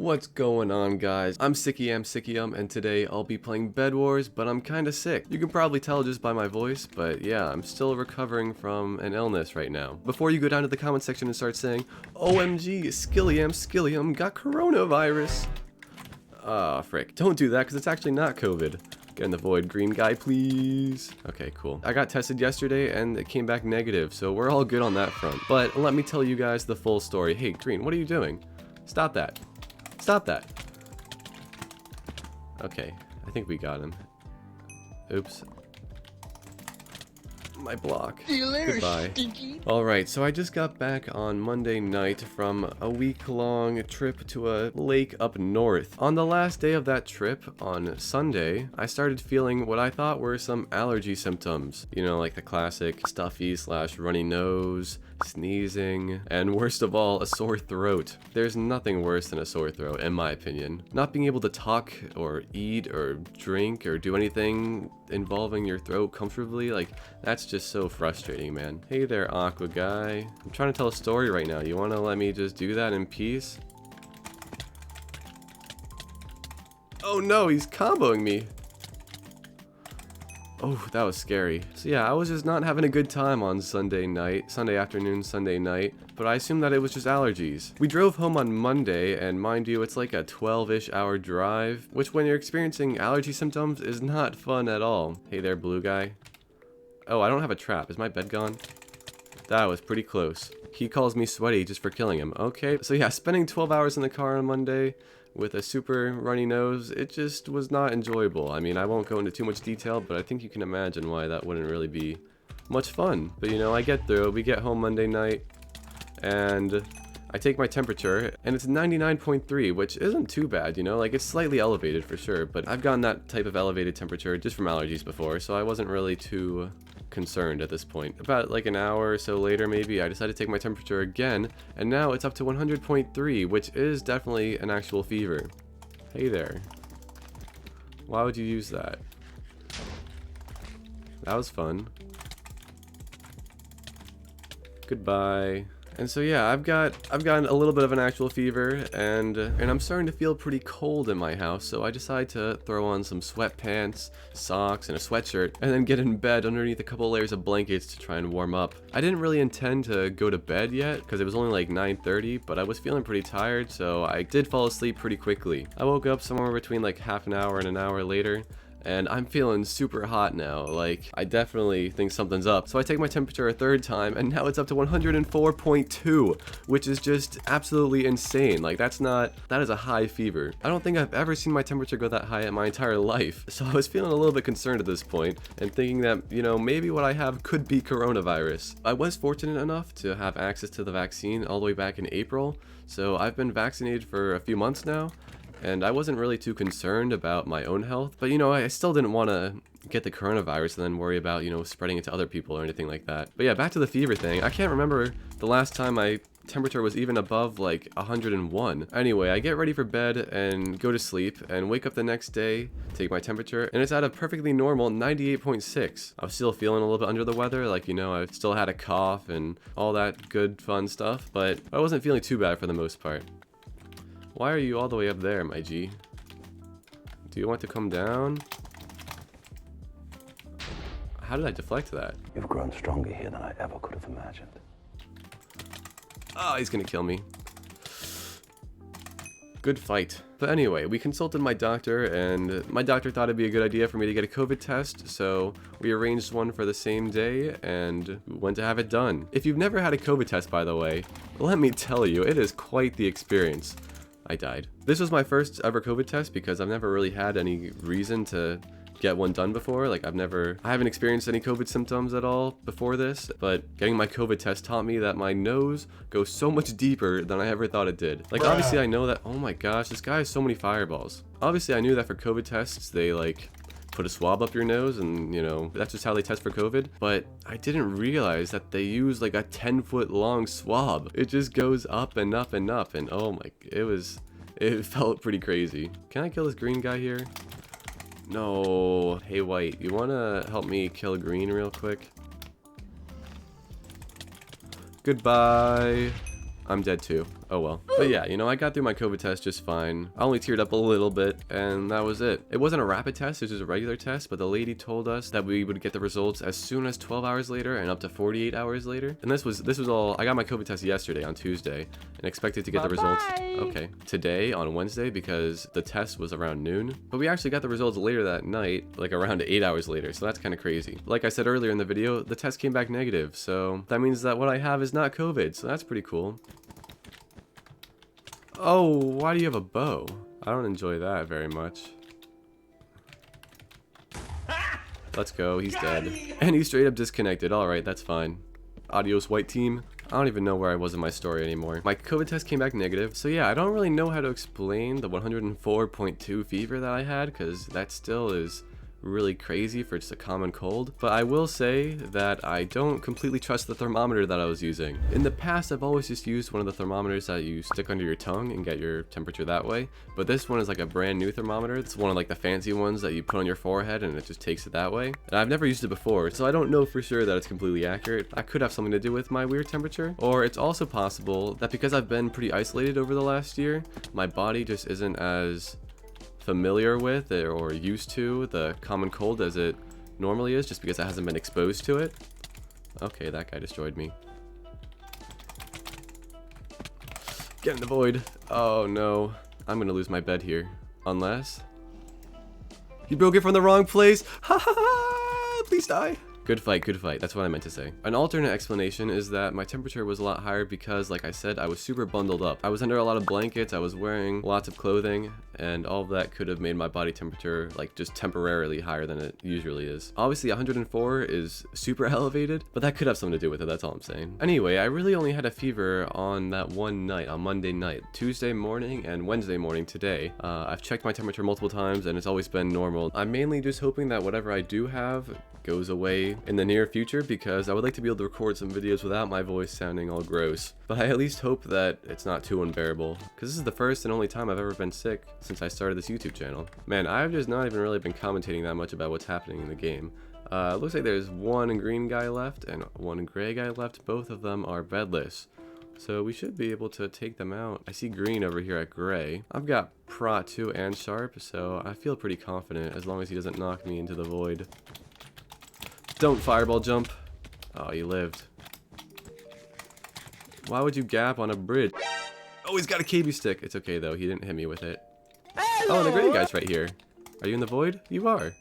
What's going on, guys? I'm SkilliamSkillium, and today I'll be playing Bedwars, but I'm kinda sick. You can probably tell just by my voice, but yeah, I'm still recovering from an illness right now. Before you go down to the comment section and start saying, OMG, SkilliamSkillium got coronavirus. Frick. Don't do that, because it's actually not COVID. Get in the void, green guy, please. Okay, cool. I got tested yesterday, and it came back negative, so we're all good on that front. But let me tell you guys the full story. Hey, green, what are you doing? Stop that. Stop that. Okay, I think we got him. Oops. My block. See you later, Goodbye. stinky. Alright, so I just got back on Monday night from a week-long trip to a lake up north. On the last day of that trip, on Sunday, I started feeling what I thought were some allergy symptoms. You know, like the classic stuffy / runny nose, sneezing, and worst of all, a sore throat. There's nothing worse than a sore throat, in my opinion. Not being able to talk or eat or drink or do anything involving your throat comfortably, like, that's just so frustrating, man. Hey there, Aqua guy. I'm trying to tell a story right now. You wanna let me just do that in peace? Oh no, he's comboing me. Oh, that was scary. So yeah, I was just not having a good time on Sunday afternoon, Sunday night, but I assumed that it was just allergies. We drove home on Monday, and mind you, it's like a 12-ish hour drive, which when you're experiencing allergy symptoms is not fun at all. Hey there, blue guy. Oh, I don't have a trap. Is my bed gone? That was pretty close. He calls me sweaty just for killing him. Okay, so yeah, spending 12 hours in the car on Monday with a super runny nose, it just was not enjoyable. I mean, I won't go into too much detail, but I think you can imagine why that wouldn't really be much fun. But you know, I get through. We get home Monday night, and I take my temperature, and it's 99.3, which isn't too bad, you know? Like, it's slightly elevated for sure, but I've gotten that type of elevated temperature just from allergies before, so I wasn't really too concerned at this point. About like an hour or so later, maybe, I decided to take my temperature again, and now it's up to 100.3, which is definitely an actual fever. Hey there. Why would you use that? That was fun. Goodbye. And so yeah, I've gotten a little bit of an actual fever, and I'm starting to feel pretty cold in my house, so I decided to throw on some sweatpants, socks, and a sweatshirt, and then get in bed underneath a couple layers of blankets to try and warm up. I didn't really intend to go to bed yet, because it was only like 9:30, but I was feeling pretty tired, so I did fall asleep pretty quickly. I woke up somewhere between like half an hour and an hour later, and I'm feeling super hot now. Like, I definitely think something's up. So I take my temperature a third time, and now it's up to 104.2, which is just absolutely insane. Like, that is a high fever. I don't think I've ever seen my temperature go that high in my entire life. So I was feeling a little bit concerned at this point, and thinking that, you know, maybe what I have could be coronavirus. I was fortunate enough to have access to the vaccine all the way back in April, so I've been vaccinated for a few months now, and I wasn't really too concerned about my own health, but you know, I still didn't want to get the coronavirus and then worry about, you know, spreading it to other people or anything like that. But yeah, back to the fever thing. I can't remember the last time my temperature was even above like 101. Anyway, I get ready for bed and go to sleep and wake up the next day, take my temperature, and it's at a perfectly normal 98.6. I was still feeling a little bit under the weather, like, you know, I still had a cough and all that good fun stuff, but I wasn't feeling too bad for the most part. Why are you all the way up there, my G? Do you want to come down? How did I deflect that? You've grown stronger here than I ever could have imagined. Oh, he's gonna kill me. Good fight. But anyway, we consulted my doctor, and my doctor thought it'd be a good idea for me to get a COVID test, so we arranged one for the same day, and we went to have it done. If you've never had a COVID test, by the way, let me tell you, it is quite the experience. I died. This was my first ever COVID test because I've never really had any reason to get one done before. Like, I haven't experienced any COVID symptoms at all before this, but getting my COVID test taught me that my nose goes so much deeper than I ever thought it did. Like, obviously I know that, oh my gosh, this guy has so many fireballs. Obviously I knew that for COVID tests, they like put a swab up your nose, and you know, that's just how they test for COVID, but I didn't realize that they use like a 10-foot long swab. It just goes up and up and up, and oh my, it felt pretty crazy. Can I kill this green guy here? No. Hey white, you wanna help me kill green real quick? Goodbye. I'm dead too. Oh well. But yeah, you know, I got through my COVID test just fine. I only teared up a little bit, and that was it. It wasn't a rapid test, it was just a regular test, but the lady told us that we would get the results as soon as 12 hours later and up to 48 hours later. And this was all, I got my COVID test yesterday on Tuesday and expected to get the results, okay, today on Wednesday because the test was around noon. But we actually got the results later that night, like around 8 hours later, so that's kind of crazy. Like I said earlier in the video, the test came back negative, so that means that what I have is not COVID, so that's pretty cool. Oh, why do you have a bow? I don't enjoy that very much. Let's go, he's dead. And he's straight up disconnected. Alright, that's fine. Adios, white team. I don't even know where I was in my story anymore. My COVID test came back negative, so yeah, I don't really know how to explain the 104.2 fever that I had, because that still is really crazy for just a common cold. But I will say that I don't completely trust the thermometer that I was using. In the past, I've always just used one of the thermometers that you stick under your tongue and get your temperature that way. But this one is like a brand new thermometer. It's one of like the fancy ones that you put on your forehead and it just takes it that way. And I've never used it before, so I don't know for sure that it's completely accurate. That could have something to do with my weird temperature. Or it's also possible that because I've been pretty isolated over the last year, my body just isn't as familiar with it or used to the common cold as it normally is, just because it hasn't been exposed to it. Okay, that guy destroyed me. Get in the void. Oh no, I'm gonna lose my bed here. Unless he broke it from the wrong place. Ha ha ha! Please die. Good fight, good fight. That's what I meant to say. An alternate explanation is that my temperature was a lot higher because, like I said, I was super bundled up. I was under a lot of blankets, I was wearing lots of clothing, and all of that could have made my body temperature like just temporarily higher than it usually is. Obviously 104 is super elevated, but that could have something to do with it, that's all I'm saying. Anyway, I really only had a fever on that one night, on Monday night. Tuesday morning and Wednesday morning today. I've checked my temperature multiple times and it's always been normal. I'm mainly just hoping that whatever I do have goes away in the near future, because I would like to be able to record some videos without my voice sounding all gross. But I at least hope that it's not too unbearable, because this is the first and only time I've ever been sick since I started this YouTube channel. Man, I've just not even really been commentating that much about what's happening in the game. Looks like there's one green guy left and one gray guy left. Both of them are bedless, so we should be able to take them out. I see green over here at gray. I've got Prot 2 and Sharp, so I feel pretty confident as long as he doesn't knock me into the void. Don't fireball jump. Oh, he lived. Why would you gap on a bridge? Oh, he's got a KB stick. It's okay though, he didn't hit me with it. Oh, and the gray guy's right here. Are you in the void? You are.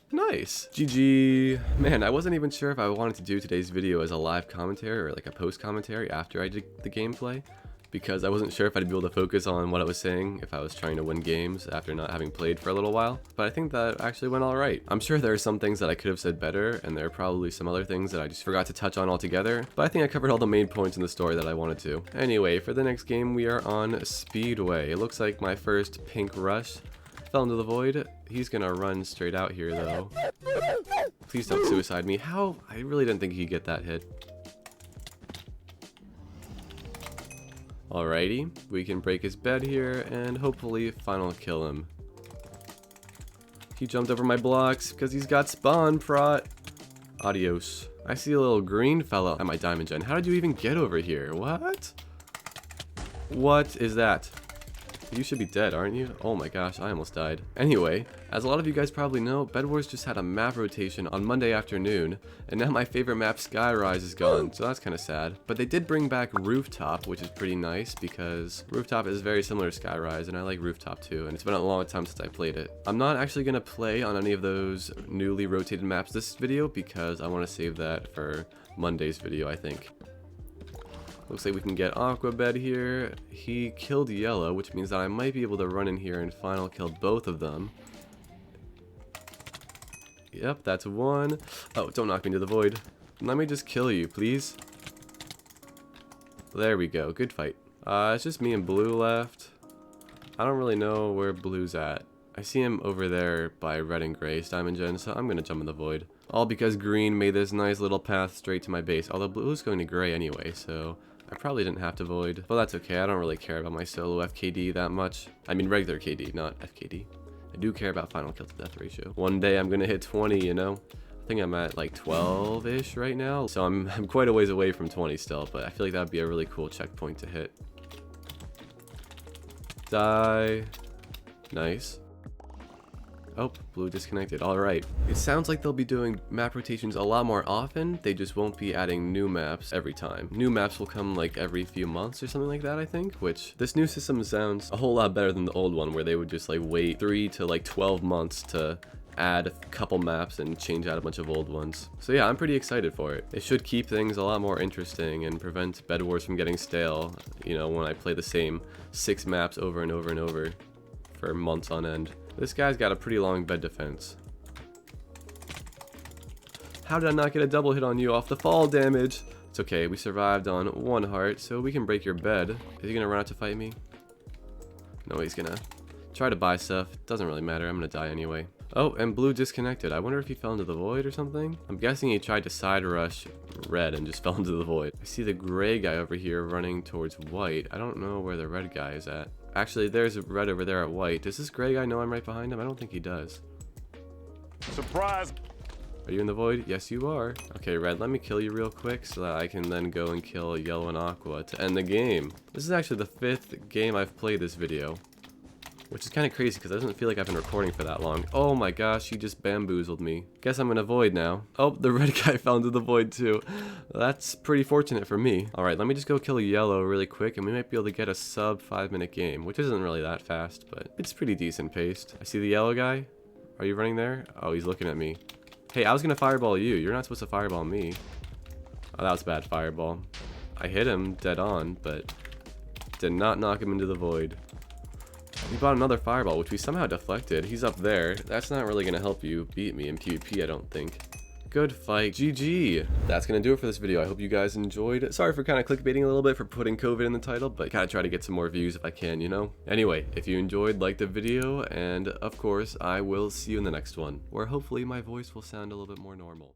Nice. GG. Man, I wasn't even sure if I wanted to do today's video as a live commentary or like a post commentary after I did the gameplay, because I wasn't sure if I'd be able to focus on what I was saying if I was trying to win games after not having played for a little while. But I think that actually went alright. I'm sure there are some things that I could have said better, and there are probably some other things that I just forgot to touch on altogether, but I think I covered all the main points in the story that I wanted to. Anyway, for the next game we are on Speedway. It looks like my first pink rush fell into the void. He's gonna run straight out here though. Please don't suicide me. How? I really didn't think he'd get that hit. Alrighty, we can break his bed here and hopefully final kill him. He jumped over my blocks because he's got spawn, Prot. Adios. I see a little green fella at my diamond gen. How did you even get over here? What? What is that? You should be dead, aren't you? Oh my gosh, I almost died. Anyway, as a lot of you guys probably know, Bedwars just had a map rotation on Monday afternoon, and now my favorite map, Skyrise, is gone, so that's kind of sad. But they did bring back Rooftop, which is pretty nice, because Rooftop is very similar to Skyrise, and I like Rooftop too, and it's been a long time since I played it. I'm not actually going to play on any of those newly rotated maps this video, because I want to save that for Monday's video, I think. Looks like we can get Aqua Bed here. He killed Yellow, which means that I might be able to run in here and final kill both of them. Yep, that's one. Oh, don't knock me into the void. Let me just kill you, please. There we go. Good fight. It's just me and Blue left. I don't really know where Blue's at. I see him over there by Red and Gray's diamond gen, so I'm gonna jump in the void. All because Green made this nice little path straight to my base. Although Blue's going to Gray anyway, so I probably didn't have to void. But that's okay, I don't really care about my solo FKD that much. I mean regular KD, not FKD. I do care about final kill to death ratio. One day I'm gonna hit 20, you know? I think I'm at like 12-ish right now. So I'm quite a ways away from 20 still, but I feel like that would be a really cool checkpoint to hit. Die. Nice. Oh, blue disconnected. Alright. It sounds like they'll be doing map rotations a lot more often. They just won't be adding new maps every time. New maps will come like every few months or something like that, I think. Which, this new system sounds a whole lot better than the old one, where they would just like wait 3 to like 12 months to add a couple maps and change out a bunch of old ones. So yeah, I'm pretty excited for it. It should keep things a lot more interesting and prevent Bed Wars from getting stale, you know, when I play the same 6 maps over and over and over for months on end. This guy's got a pretty long bed defense. How did I not get a double hit on you off the fall damage? It's okay, we survived on 1 heart, so we can break your bed. Is he gonna run out to fight me? No, he's gonna try to buy stuff. Doesn't really matter, I'm gonna die anyway. Oh, and blue disconnected. I wonder if he fell into the void or something? I'm guessing he tried to side rush red and just fell into the void. I see the gray guy over here running towards white. I don't know where the red guy is at. Actually, there's red over there at white. Does this gray guy know I'm right behind him? I don't think he does. Surprise! Are you in the void? Yes, you are. Okay, red, let me kill you real quick so that I can then go and kill yellow and aqua to end the game. This is actually the 5th game I've played this video, which is kind of crazy because it doesn't feel like I've been recording for that long. Oh my gosh, he just bamboozled me. Guess I'm in a void now. Oh, the red guy fell into the void too. That's pretty fortunate for me. Alright, let me just go kill yellow really quick and we might be able to get a sub 5-minute game, which isn't really that fast, but it's pretty decent paced. I see the yellow guy. Are you running there? Oh, he's looking at me. Hey, I was gonna fireball you. You're not supposed to fireball me. Oh, that was bad fireball. I hit him dead on, but did not knock him into the void. He bought another fireball, which we somehow deflected. He's up there. That's not really going to help you beat me in PvP, I don't think. Good fight. GG. That's going to do it for this video. I hope you guys enjoyed. Sorry for kind of clickbaiting a little bit for putting COVID in the title, but kind of try to get some more views if I can, you know? Anyway, if you enjoyed, like the video, and of course, I will see you in the next one, where hopefully my voice will sound a little bit more normal.